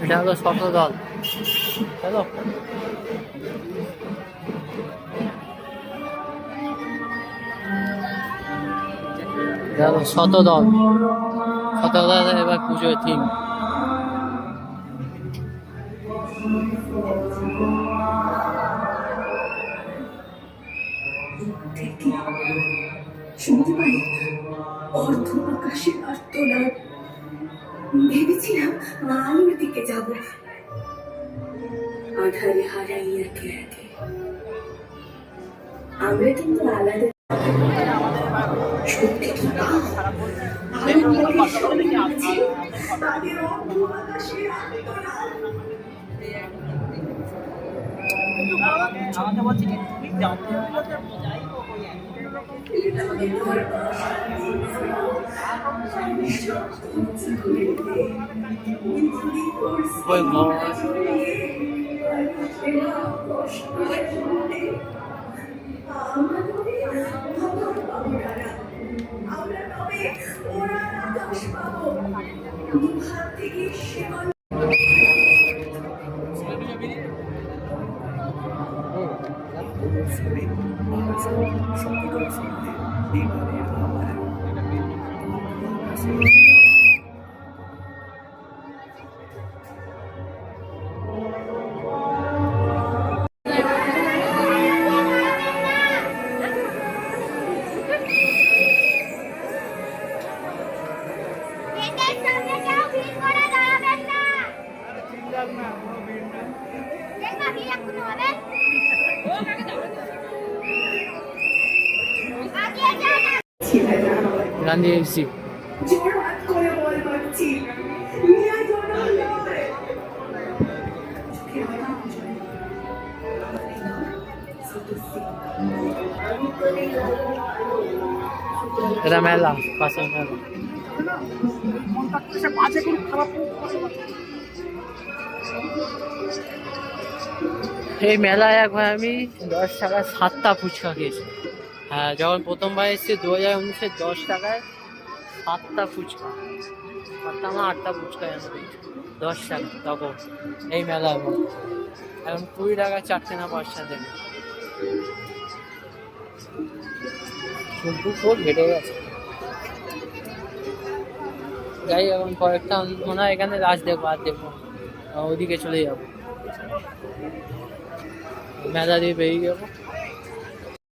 এটা হলো শতদল। চলো এটা হলো শতদল। শতদল এবার পুজোর থিম। শুনতে পাই অর্ধ আকাশের আর্তনাদ। ভেবেছিলাম আলোর দিকে যাব, আধারে হারাই একে একে। আমরা কিন্তু আলাদা। সত্যি কি তাদের অর্ধ আকাশের আর্তনাদ। আমাকে বলছি কি তুমি যাও আমরা তবে ওরা আকাশ পাবো দুহাত থেকে সেবা। গান্ধী এসি জোড়হাত করে বল মারছি, মিয়া জোড়াল নয়। এটা মেলা, পাশে মেলা। এই মেলায় একবার আমি 10 টাকায় 7টা ফুচকা খেয়েছি। হ্যাঁ, যখন প্রথমবার এসেছি 2019-এ 10 টাকায় 7টা ফুচকা, 7টা না 8টা ফুচকা এনে দিয়েছি 10 টাকা তখন এই মেলায়। এখন 20 টাকা 4টে না 5টা দেবে। কিন্তু খুব ঘেটে গেছে। যাই এখন কয়েকটা মনে হয় এখানে রাজ দেখবো, আর দেখবো ওদিকে চলে যাবো, মেলা দিয়ে বেরিয়ে যাবো।